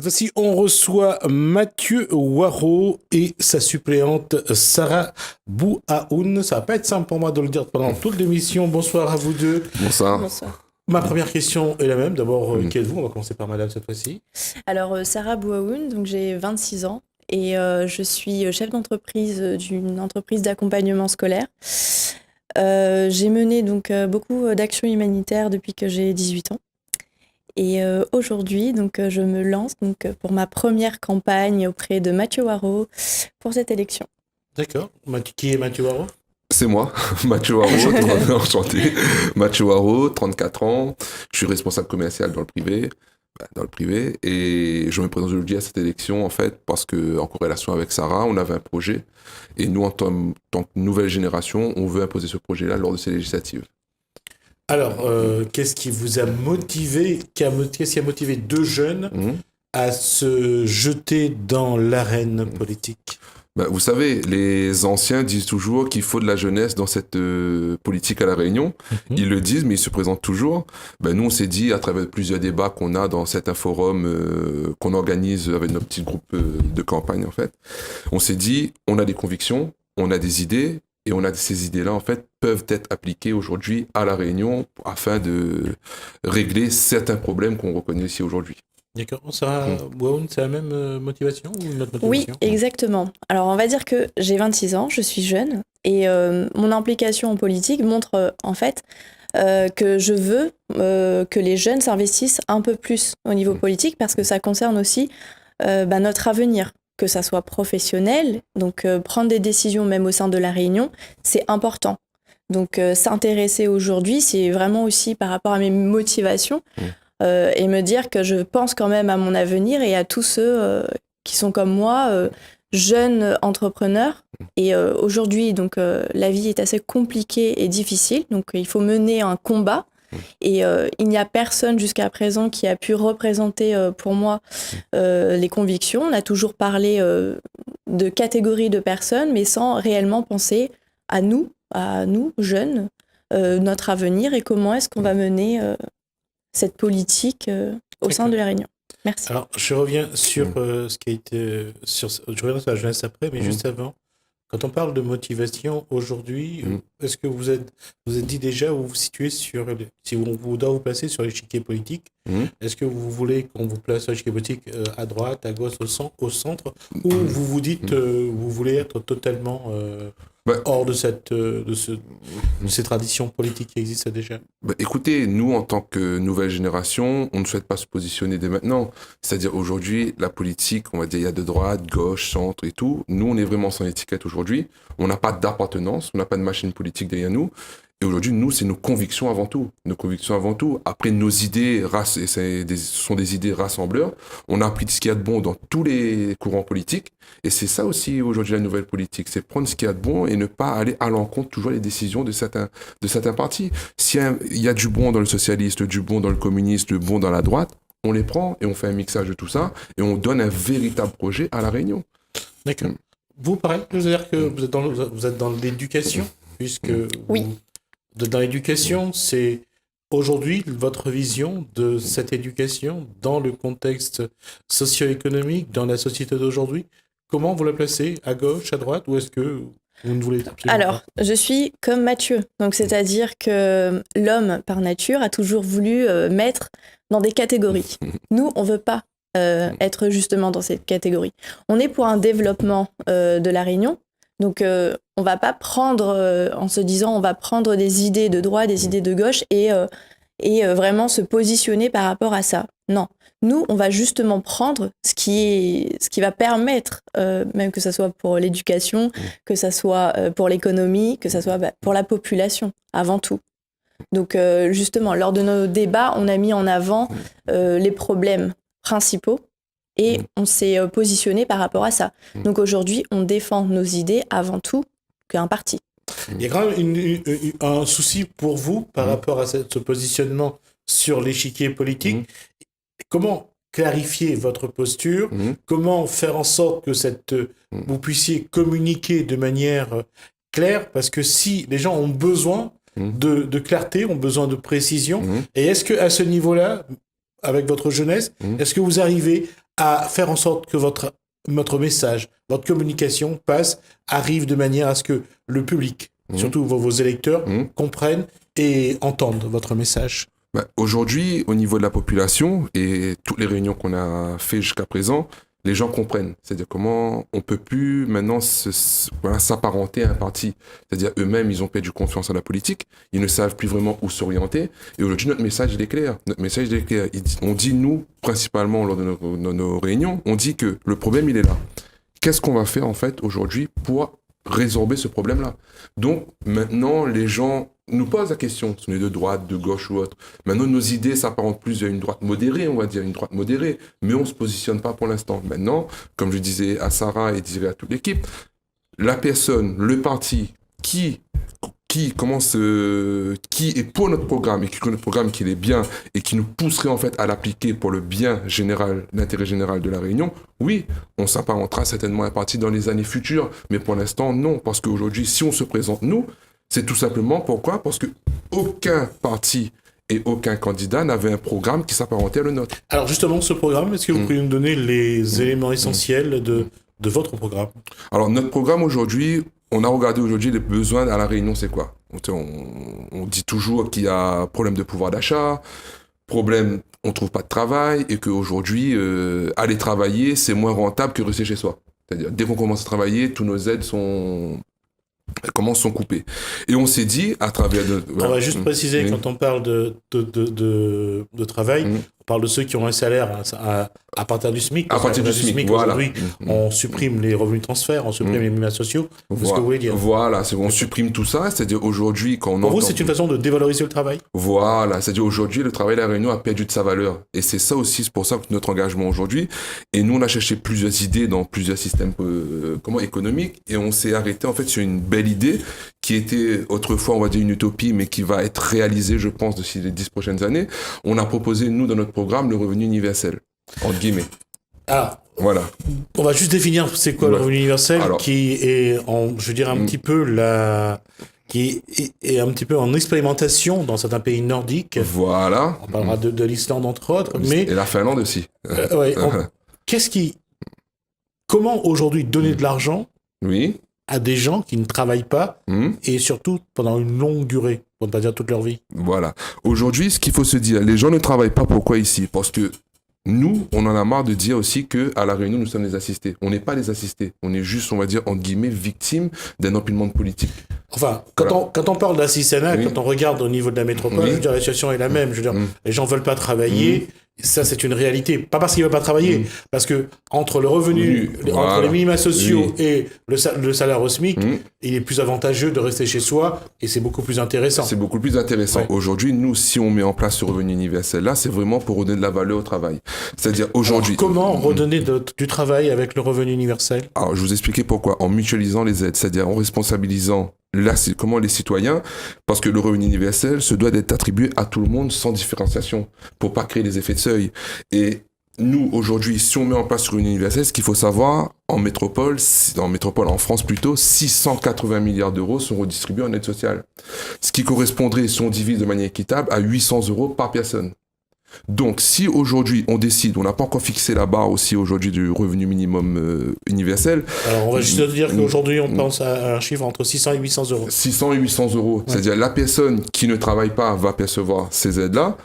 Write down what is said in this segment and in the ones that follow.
Cette fois-ci, on reçoit Mathieu Waro et sa suppléante Sarah Bouaoun. Ça va pas être simple pour moi de le dire pendant toute l'émission. Bonsoir à vous deux. Bonsoir. Bonsoir. Ma première question est la même. D'abord, qui êtes-vous? On va commencer par madame cette fois-ci. Alors, Sarah Bouaoun, donc j'ai 26 ans et je suis chef d'entreprise d'une entreprise d'accompagnement scolaire. J'ai mené donc beaucoup d'actions humanitaires depuis que j'ai 18 ans. Et aujourd'hui, donc, je me lance donc, pour ma première campagne auprès de Mathieu Waro pour cette élection. D'accord. Qui est Mathieu Waro? C'est moi, Mathieu Waro, enchanté. Mathieu Waro, 34 ans, je suis responsable commercial dans le privé, et je me présente aujourd'hui à cette élection en fait parce que en corrélation avec Sarah, on avait un projet et nous en tant que nouvelle génération, on veut imposer ce projet-là lors de ces législatives. Alors, qu'est-ce qui vous a motivé, qu'est-ce qui a motivé deux jeunes à se jeter dans l'arène politique? Vous savez, les anciens disent toujours qu'il faut de la jeunesse dans cette politique à La Réunion. Ils le disent, mais ils se présentent toujours. Nous, on s'est dit, à travers plusieurs débats qu'on a dans certains forums qu'on organise avec notre petit groupe de campagne, en fait, on s'est dit, on a des convictions, on a des idées, et on a ces idées-là, en fait, peuvent être appliquées aujourd'hui à La Réunion afin de régler certains problèmes qu'on reconnaît ici aujourd'hui. D'accord. Sarah Bouaoun, c'est la même motivation ou une autre motivation? Oui, exactement. Alors, on va dire que j'ai 26 ans, je suis jeune, et mon implication en politique montre en fait que je veux que les jeunes s'investissent un peu plus au niveau politique parce que ça concerne aussi notre avenir, que ça soit professionnel, donc prendre des décisions même au sein de La Réunion, c'est important. Donc s'intéresser aujourd'hui, c'est vraiment aussi par rapport à mes motivations et me dire que je pense quand même à mon avenir et à tous ceux qui sont comme moi, jeunes entrepreneurs. Et aujourd'hui, donc la vie est assez compliquée et difficile, donc il faut mener un combat. Et il n'y a personne jusqu'à présent qui a pu représenter pour moi les convictions. On a toujours parlé de catégories de personnes, mais sans réellement penser à nous jeunes, notre avenir et comment est-ce qu'on va mener cette politique au sein de La Réunion. Merci. Alors, je reviens sur ce qui a été... je reviendrai sur la jeunesse après, mais juste avant, quand on parle de motivation aujourd'hui, est-ce que vous êtes dit déjà où vous vous situez sur... si on doit vous placer sur l'échiquier politique, est-ce que vous voulez qu'on vous place sur l'échiquier politique à droite, à gauche, au centre, ou vous vous dites vous voulez être totalement hors de ces traditions politiques qui existent déjà? Écoutez, nous, en tant que nouvelle génération, on ne souhaite pas se positionner dès maintenant. C'est-à-dire, aujourd'hui, la politique, on va dire, il y a de droite, gauche, centre et tout. Nous, on est vraiment sans étiquette aujourd'hui. On n'a pas d'appartenance, on n'a pas de machine politique derrière nous. Et aujourd'hui, nous, c'est nos convictions avant tout. Nos convictions avant tout. Après, nos idées, ce sont des idées rassembleurs. On a appris ce qu'il y a de bon dans tous les courants politiques. Et c'est ça aussi, aujourd'hui, la nouvelle politique. C'est prendre ce qu'il y a de bon et ne pas aller à l'encontre toujours des décisions de certains partis. S'il y a du bon dans le socialiste, du bon dans le communiste, du bon dans la droite, on les prend et on fait un mixage de tout ça et on donne un véritable projet à La Réunion. D'accord. Vous, pareil, je veux dire que vous êtes dans l'éducation, puisque oui. Vous êtes dans l'éducation, c'est aujourd'hui votre vision de cette éducation dans le contexte socio-économique, dans la société d'aujourd'hui. Comment vous la placez? À gauche, à droite, ou est-ce que vous ne voulez absolument Alors, je suis comme Mathieu, donc c'est-à-dire que l'homme, par nature, a toujours voulu mettre dans des catégories. Nous, on ne veut pas être justement dans cette catégorie. On est pour un développement de La Réunion, donc on ne va pas prendre, en se disant, on va prendre des idées de droite, des idées de gauche et vraiment se positionner par rapport à ça. Non. Nous, on va justement prendre ce qui va permettre, même que ça soit pour l'éducation, que ça soit pour l'économie, que ça soit pour la population, avant tout. Donc, justement, lors de nos débats, on a mis en avant les problèmes principaux et on s'est positionné par rapport à ça. Donc, aujourd'hui, on défend nos idées avant tout qu'un parti. Il y a quand même un souci pour vous par rapport à ce positionnement sur l'échiquier politique. Comment clarifier votre posture? Comment faire en sorte que vous puissiez communiquer de manière claire? Parce que si les gens ont besoin de clarté, ont besoin de précision, et est-ce qu'à ce niveau-là, avec votre jeunesse, est-ce que vous arrivez à faire en sorte que votre message, votre communication arrive de manière à ce que le public, surtout vos électeurs, comprennent et entendent votre message? Aujourd'hui, au niveau de la population et toutes les réunions qu'on a fait jusqu'à présent, les gens comprennent. C'est-à-dire comment on peut plus maintenant s'apparenter à un parti. C'est-à-dire eux-mêmes, ils ont perdu confiance en la politique. Ils ne savent plus vraiment où s'orienter. Et aujourd'hui, notre message, il est clair. On dit, nous, principalement lors de nos réunions, on dit que le problème, il est là. Qu'est-ce qu'on va faire, en fait, aujourd'hui pour résorber ce problème-là? Donc, maintenant, les gens nous posent la question, si on est de droite, de gauche ou autre. Maintenant, nos idées s'apparentent plus à une droite modérée, on va dire, une droite modérée, mais on ne se positionne pas pour l'instant. Maintenant, comme je disais à Sarah et dirais à toute l'équipe, la personne, le parti qui est pour notre programme et qui connaît notre programme, qui est bien et qui nous pousserait en fait à l'appliquer pour le bien général, l'intérêt général de la Réunion, oui, on s'apparentera certainement à un parti dans les années futures, mais pour l'instant, non, parce qu'aujourd'hui, si on se présente, nous, c'est tout simplement pourquoi? Parce qu'aucun parti et aucun candidat n'avait un programme qui s'apparentait à le nôtre. Alors justement, ce programme, est-ce que vous pouvez nous donner les éléments essentiels de votre programme? Alors notre programme aujourd'hui, on a regardé aujourd'hui les besoins à la Réunion, c'est quoi? On dit toujours qu'il y a problème de pouvoir d'achat, problème, on ne trouve pas de travail et qu'aujourd'hui, aller travailler, c'est moins rentable que rester chez soi. C'est-à-dire, dès qu'on commence à travailler, tous nos aides sont coupées. Et on s'est dit, à travers de... On va juste préciser, quand on parle de travail, on parle de ceux qui ont un salaire à partir du SMIC. À partir du SMIC, voilà. Aujourd'hui, on supprime les revenus de transfert, on supprime les minima sociaux. C'est ce que vous voulez dire. Voilà, on supprime tout ça, c'est-à-dire aujourd'hui, quand on Pour vous, c'est une façon de dévaloriser le travail? Voilà, c'est-à-dire aujourd'hui, le travail de la Réunion a perdu de sa valeur. Et c'est ça aussi, c'est pour ça que notre engagement aujourd'hui. Et nous, on a cherché plusieurs idées dans plusieurs systèmes économiques, et on s'est arrêté en fait sur une belle idée qui était autrefois, on va dire, une utopie, mais qui va être réalisée, je pense, d'ici les 10 prochaines années. On a proposé, nous, dans notre programme, le revenu universel, entre guillemets. Alors, voilà. On va juste définir c'est quoi le revenu universel, qui est, je veux dire, un petit peu qui est un petit peu en expérimentation dans certains pays nordiques. Voilà. On parlera de l'Islande, entre autres. Et la Finlande aussi. Comment aujourd'hui donner de l'argent à des gens qui ne travaillent pas et surtout pendant une longue durée, pour ne pas dire toute leur vie? Voilà. Aujourd'hui, ce qu'il faut se dire, les gens ne travaillent pas. Pourquoi ici? Parce que nous, on en a marre de dire aussi qu'à La Réunion, nous sommes les assistés. On n'est pas les assistés. On est juste, on va dire, entre guillemets, victimes d'un empilement de politique. Enfin, quand on parle d'assistanat, quand on regarde au niveau de la métropole, je veux dire, la situation est la même. Je veux dire, les gens ne veulent pas travailler. Ça, c'est une réalité. Pas parce qu'ils ne veulent pas travailler, parce que entre le revenu, entre les minima sociaux et le salaire au SMIC, il est plus avantageux de rester chez soi et c'est beaucoup plus intéressant. C'est beaucoup plus intéressant. Ouais. Aujourd'hui, nous, si on met en place ce revenu universel-là, c'est vraiment pour redonner de la valeur au travail. C'est-à-dire aujourd'hui... Alors, comment redonner du travail avec le revenu universel? Alors, je vous expliquer pourquoi. En mutualisant les aides, c'est-à-dire en responsabilisant comment les citoyens, parce que le revenu universel se doit d'être attribué à tout le monde sans différenciation, pour pas créer des effets de seuil. Et nous, aujourd'hui, si on met en place le revenu universel, ce qu'il faut savoir, en métropole, en France plutôt, 680 milliards d'euros sont redistribués en aide sociale. Ce qui correspondrait, si on divise de manière équitable, à 800 euros par personne. Donc, si aujourd'hui on décide, on n'a pas encore fixé la barre aussi aujourd'hui du revenu minimum universel. Alors, on va juste dire qu'aujourd'hui, on pense à un chiffre entre 600 et 800 euros. 600 et 800 euros. Ouais. C'est-à-dire, la personne qui ne travaille pas va percevoir ces aides-là.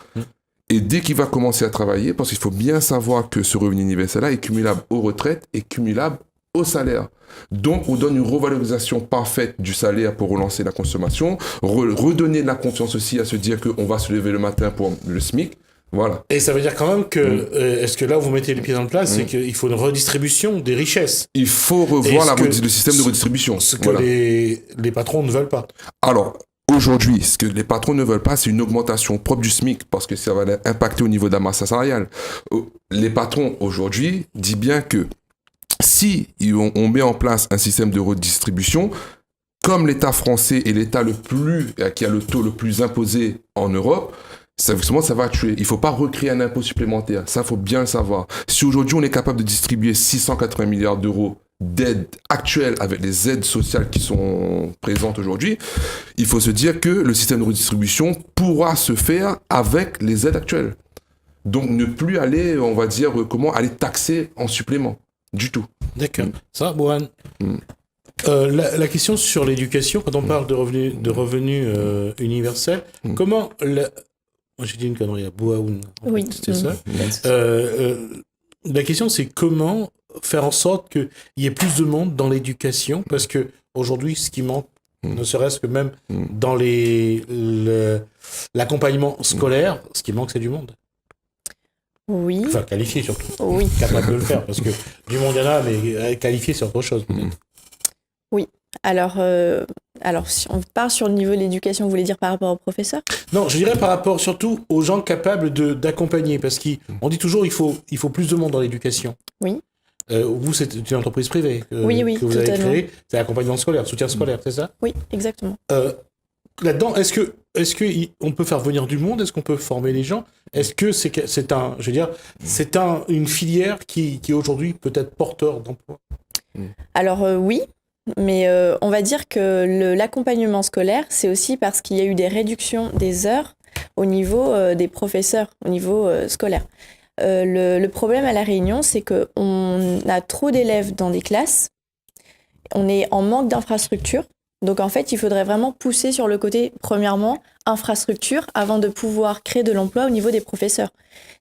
Et dès qu'il va commencer à travailler, parce qu'il faut bien savoir que ce revenu universel-là est cumulable aux retraites et cumulable au salaire. Donc, on donne une revalorisation parfaite du salaire pour relancer la consommation, redonner de la confiance aussi à se dire qu'on va se lever le matin pour le SMIC. Voilà. Et ça veut dire quand même que, est-ce que là, vous mettez les pieds dans le plat, c'est qu'il faut une redistribution des richesses. Il faut revoir le système de redistribution. Ce que les patrons ne veulent pas. Alors, aujourd'hui, ce que les patrons ne veulent pas, c'est une augmentation propre du SMIC, parce que ça va impacter au niveau de la masse salariale. Les patrons, aujourd'hui, disent bien que si on met en place un système de redistribution, comme l'État français est l'État qui a le taux le plus imposé en Europe, ça va tuer. Il ne faut pas recréer un impôt supplémentaire. Ça, il faut bien le savoir. Si aujourd'hui, on est capable de distribuer 680 milliards d'euros d'aides actuelles avec les aides sociales qui sont présentes aujourd'hui, il faut se dire que le système de redistribution pourra se faire avec les aides actuelles. Donc ne plus aller, on va dire, aller taxer en supplément, du tout. D'accord. Ça, Bohan. La question sur l'éducation, quand on parle de revenus universels, comment... J'ai dit une connerie, à Boaoun. Oui. C'était ça. La question, c'est comment faire en sorte qu'il y ait plus de monde dans l'éducation, parce que aujourd'hui, ce qui manque, ne serait-ce que même dans l'accompagnement scolaire, ce qui manque, c'est du monde. Oui. Enfin, qualifié surtout. Oui. Capable de le faire, parce que du monde, il y en a, mais qualifié, c'est autre chose. Oui. Alors, si on part sur le niveau de l'éducation, vous voulez dire par rapport aux professeurs ? Non, je dirais par rapport surtout aux gens capables d'accompagner, parce qu'on dit toujours il faut plus de monde dans l'éducation. Oui. Vous, c'est une entreprise privée que vous avez créée, c'est l'accompagnement scolaire, soutien scolaire, c'est ça ? Oui, exactement. Là-dedans, est-ce que on peut faire venir du monde ? Est-ce qu'on peut former les gens ? Est-ce que c'est une filière qui est aujourd'hui peut-être porteur d'emploi ? Alors oui. Mais on va dire que l'accompagnement scolaire, c'est aussi parce qu'il y a eu des réductions des heures au niveau des professeurs, au niveau scolaire. Le problème à La Réunion, c'est qu'on a trop d'élèves dans des classes, on est en manque d'infrastructures. Donc en fait, il faudrait vraiment pousser sur le côté, premièrement, infrastructure, avant de pouvoir créer de l'emploi au niveau des professeurs.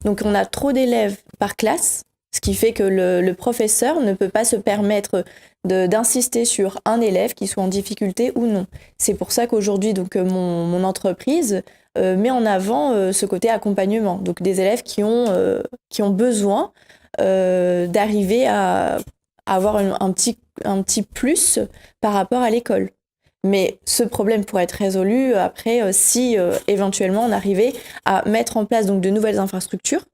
Donc on a trop d'élèves par classe, ce qui fait que le professeur ne peut pas se permettre d'insister sur un élève qui soit en difficulté ou non. C'est pour ça qu'aujourd'hui, donc, mon entreprise met en avant ce côté accompagnement. Donc des élèves qui ont besoin d'arriver à avoir un petit plus par rapport à l'école. Mais ce problème pourrait être résolu après si éventuellement on arrivait à mettre en place donc, de nouvelles infrastructures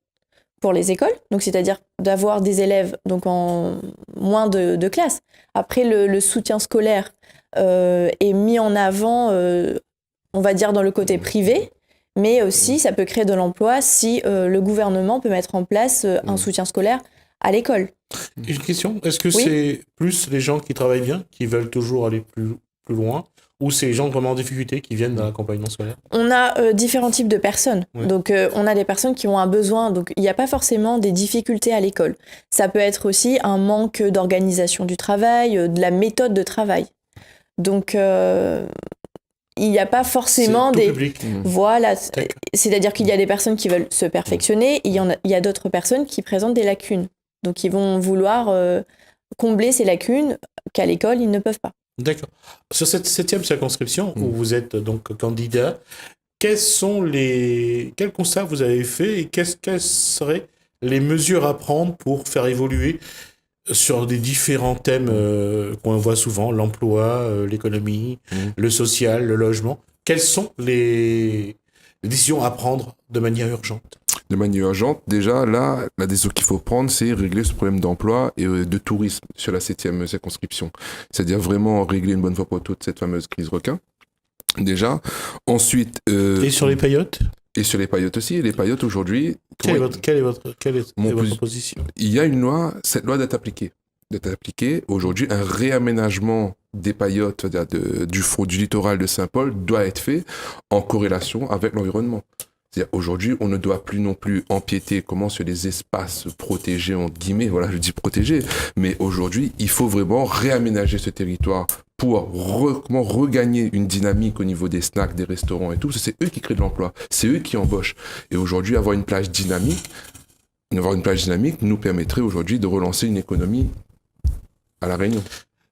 pour les écoles, donc c'est-à-dire d'avoir des élèves donc en moins de classes. Après, le soutien scolaire est mis en avant, on va dire, dans le côté privé, mais aussi ça peut créer de l'emploi si le gouvernement peut mettre en place un soutien scolaire à l'école. Une question, est-ce que c'est plus les gens qui travaillent bien, qui veulent toujours aller plus loin, ou c'est les gens vraiment en difficulté qui viennent dans l'accompagnement scolaire ? On a différents types de personnes. Ouais. Donc, on a des personnes qui ont un besoin. Donc, il n'y a pas forcément des difficultés à l'école. Ça peut être aussi un manque d'organisation du travail, de la méthode de travail. Donc, il n'y a pas forcément c'est tout public. Voilà. C'est-à-dire qu'il y a des personnes qui veulent se perfectionner. Il y a d'autres personnes qui présentent des lacunes. Donc, ils vont vouloir combler ces lacunes qu'à l'école, ils ne peuvent pas. D'accord. Sur cette 7e circonscription où vous êtes donc candidat, quels constats vous avez fait et quelles seraient les mesures à prendre pour faire évoluer sur des différents thèmes qu'on voit souvent, l'emploi, l'économie, le social, le logement ? Quelles sont les décisions à prendre de manière urgente ? De manière urgente, déjà, là, la décision qu'il faut prendre, c'est régler ce problème d'emploi et de tourisme sur la 7e circonscription. C'est-à-dire vraiment régler une bonne fois pour toutes cette fameuse crise requin. Déjà. Ensuite... et sur les paillotes ? Et sur les paillotes aussi. Les paillotes, aujourd'hui... Quelle est votre position ? Il y a une loi, cette loi doit être appliquée. Aujourd'hui, un réaménagement des paillotes, c'est-à-dire du littoral de Saint-Paul, doit être fait en corrélation avec l'environnement. C'est-à-dire aujourd'hui, on ne doit plus non plus empiéter sur les espaces protégés, entre guillemets, voilà, je dis protégés, mais aujourd'hui, il faut vraiment réaménager ce territoire pour regagner une dynamique au niveau des snacks, des restaurants et tout. C'est eux qui créent de l'emploi, c'est eux qui embauchent. Et aujourd'hui, avoir une plage dynamique nous permettrait aujourd'hui de relancer une économie à La Réunion.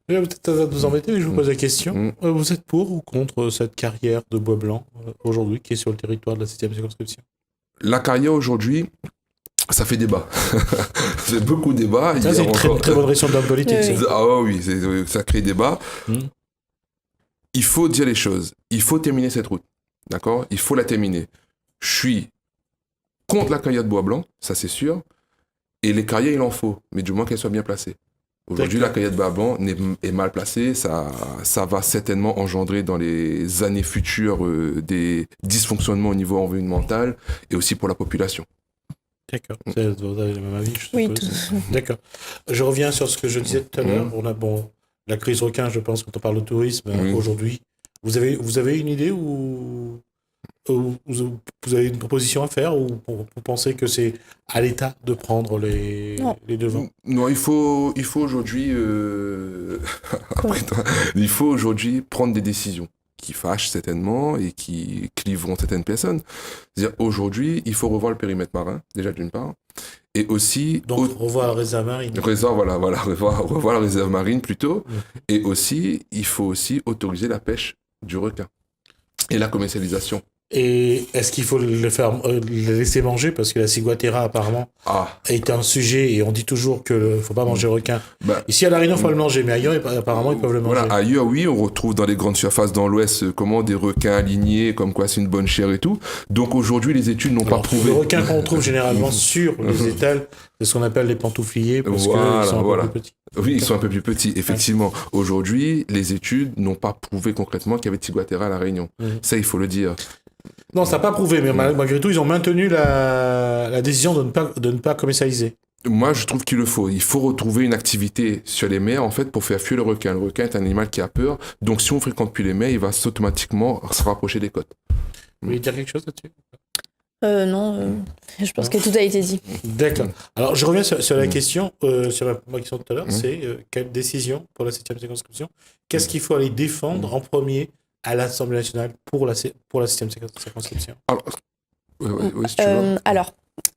Peut-être à vous embêter, mais je vous pose la question. Vous êtes pour ou contre cette carrière de bois blanc aujourd'hui qui est sur le territoire de la 7e circonscription ? La carrière aujourd'hui, ça fait débat. C'est beaucoup de débat. Ça, c'est une très bonne raison de la politique. Ah oui, ça crée débat. Il faut dire les choses. Il faut terminer cette route. D'accord ? Il faut la terminer. Je suis contre la carrière de bois blanc, ça c'est sûr. Et les carrières, il en faut. Mais du moins qu'elles soient bien placées. Aujourd'hui, la carrière de bois blanc est mal placée. Ça va certainement engendrer dans les années futures des dysfonctionnements au niveau environnemental et aussi pour la population. D'accord. Vous avez le même avis, je suppose. Oui, D'accord. Je reviens sur ce que je disais tout à l'heure. On a la crise requin, je pense, quand on parle de tourisme aujourd'hui. Vous avez une idée ou vous avez une proposition à faire ou vous pensez que c'est à l'État de prendre les devants? Non, il faut aujourd'hui, après toi, il faut aujourd'hui prendre des décisions qui fâchent certainement et qui cliveront certaines personnes. C'est-à-dire, aujourd'hui, il faut revoir le périmètre marin, déjà d'une part, et aussi... Donc, revoir la réserve marine. Revoir la réserve marine plutôt, et aussi, il faut aussi autoriser la pêche du requin et la commercialisation. Et est-ce qu'il faut le laisser manger? Parce que la ciguatera, apparemment, est un sujet, et on dit toujours qu'il ne faut pas manger le requin. Ici, à La Réunion, il faut le manger, mais ailleurs, apparemment, ils peuvent le manger. Voilà, ailleurs, oui, on retrouve dans les grandes surfaces dans l'Ouest des requins alignés, comme quoi c'est une bonne chair et tout. Donc aujourd'hui, les études n'ont pas prouvé. Le requin qu'on trouve généralement sur les étals, c'est ce qu'on appelle les pantoufliers, parce qu'ils sont un peu plus petits. Oui, ils sont un peu plus petits, effectivement. Aujourd'hui, les études n'ont pas prouvé concrètement qu'il y avait de ciguatera à La Réunion. Ça, il faut le dire. Non, ça n'a pas prouvé, mais malgré tout, ils ont maintenu la décision de ne pas commercialiser. Moi, je trouve qu'il le faut. Il faut retrouver une activité sur les mers, en fait, pour faire fuir le requin. Le requin est un animal qui a peur, donc si on fréquente plus les mers, il va automatiquement se rapprocher des côtes. Vous voulez dire quelque chose là-dessus? Non, je pense que tout a été dit. D'accord. Alors, je reviens sur la question, sur ma question de tout à l'heure, c'est quelle décision pour la 7e circonscription? Qu'est-ce qu'il faut aller défendre en premier à l'Assemblée nationale pour la 7e circonscription? Alors,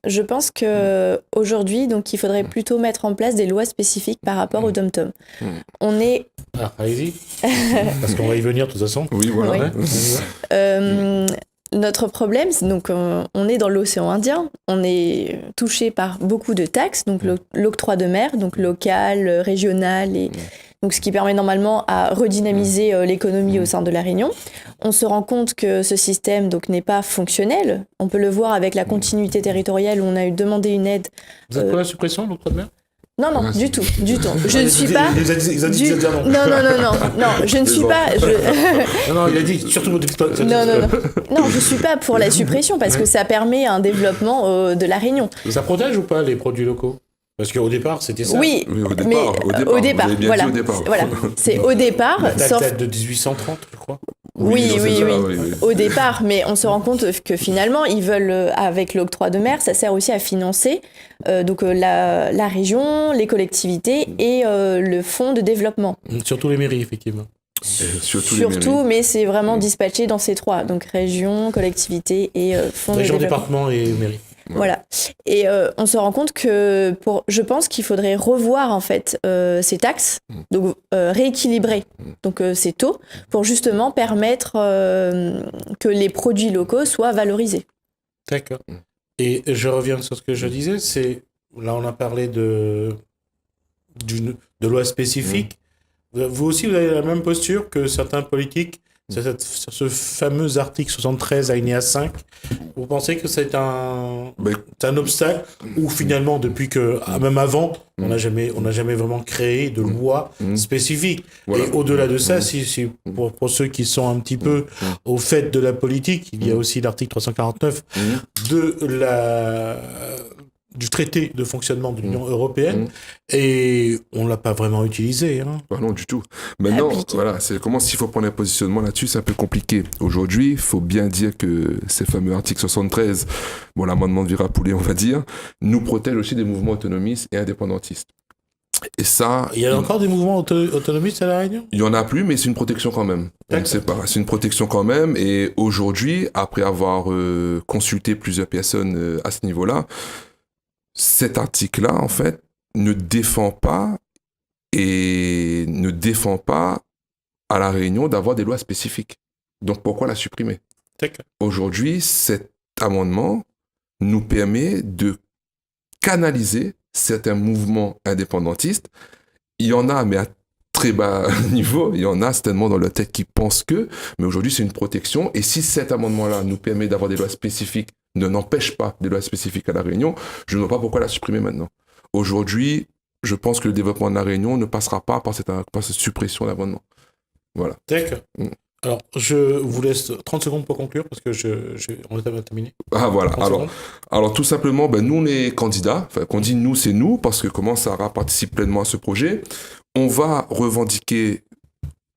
je pense qu'aujourd'hui, donc, il faudrait plutôt mettre en place des lois spécifiques par rapport au dom-tom. On est... Ah, allez-y. Parce qu'on va y venir de toute façon. Oui, voilà. Oui. Notre problème, c'est donc on est dans l'océan Indien, on est touché par beaucoup de taxes, donc l'octroi de mer, donc local, régional, et donc ce qui permet normalement à redynamiser l'économie au sein de La Réunion. On se rend compte que ce système donc n'est pas fonctionnel. On peut le voir avec la continuité territoriale où on a demandé une aide. Vous êtes pour la suppression de l'octroi de mer? Non, du tout. Je ne suis pas... Non, je ne suis pas... Non, il a dit surtout... Non, je ne suis pas pour la suppression parce que ça permet un développement de La Réunion. Ça protège ou pas les produits locaux? Parce qu'au départ, c'était ça. Oui, mais au départ, voilà. C'est au départ. Ça date de 1830, je crois. Oui. Au départ, mais on se rend compte que finalement, ils veulent, avec l'octroi de mer, ça sert aussi à financer la région, les collectivités et le fonds de développement. Surtout les mairies, effectivement. Surtout, mais c'est vraiment dispatché dans ces trois, donc région, collectivité et fonds de développement. Région, département et mairie. Voilà. Et on se rend compte que je pense qu'il faudrait revoir en fait ces taxes, donc rééquilibrer donc ces taux pour justement permettre que les produits locaux soient valorisés. D'accord. Et je reviens sur ce que je disais, c'est là on a parlé de loi spécifique. Vous aussi vous avez la même posture que certains politiques. Sur ce fameux article 73 alinéa 5, vous pensez que c'est un obstacle ou finalement depuis que même avant on n'a jamais vraiment créé de loi spécifique et au-delà de ça si pour ceux qui sont un petit peu au fait de la politique, il y a aussi l'article 349 du traité de fonctionnement de l'Union européenne et on l'a pas vraiment utilisé. Non, du tout. Maintenant, voilà, c'est comment s'il faut prendre un positionnement là-dessus, c'est un peu compliqué. Aujourd'hui, il faut bien dire que ces fameux articles 73, l'amendement de Virapoulet, on va dire, nous protège aussi des mouvements autonomistes et indépendantistes. Et ça... Il y a encore des mouvements autonomistes à La Réunion? Il n'y en a plus, mais c'est une protection quand même. On ne sait pas. C'est une protection quand même. Et aujourd'hui, après avoir consulté plusieurs personnes à ce niveau-là, cet article-là, en fait, ne défend pas à La Réunion d'avoir des lois spécifiques. Donc, pourquoi la supprimer? Aujourd'hui, cet amendement nous permet de canaliser certains mouvements indépendantistes. Il y en a, mais à très bas niveau. Il y en a certainement dans leur tête qui pensent que, mais aujourd'hui, c'est une protection. Et si cet amendement-là nous permet d'avoir des lois spécifiques, n'empêche pas des lois spécifiques à La Réunion, je ne vois pas pourquoi la supprimer maintenant. Aujourd'hui, je pense que le développement de La Réunion ne passera pas par cette suppression d'amendement. Voilà. D'accord. Alors, je vous laisse 30 secondes pour conclure, parce que on est terminé. Ah, voilà. Alors, tout simplement, nous, on est candidats. Enfin, qu'on dit nous, c'est nous, parce que comment Sarah participe pleinement à ce projet. On va revendiquer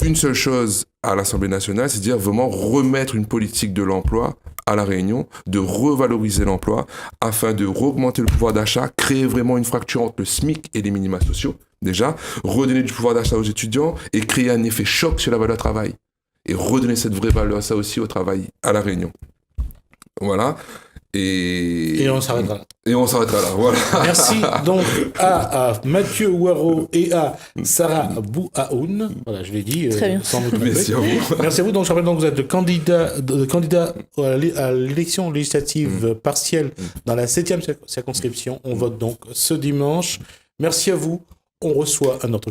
une seule chose à l'Assemblée nationale, c'est-à-dire vraiment remettre une politique de l'emploi à La Réunion, de revaloriser l'emploi afin de augmenter le pouvoir d'achat, créer vraiment une fracture entre le SMIC et les minima sociaux, déjà, redonner du pouvoir d'achat aux étudiants et créer un effet choc sur la valeur travail. Et redonner cette vraie valeur, ça aussi, au travail à La Réunion. Voilà. Et on s'arrêtera là. Et on s'arrêtera là, voilà. Merci donc à Mathieu Ouaro et à Sarah Bouaoun. Voilà, je l'ai dit. Très bien. Sans me tromper. Merci à vous. Merci à vous. Donc, je rappelle donc que vous êtes le candidat à l'élection législative partielle dans la 7e circonscription. On vote donc ce dimanche. Merci à vous. On reçoit un autre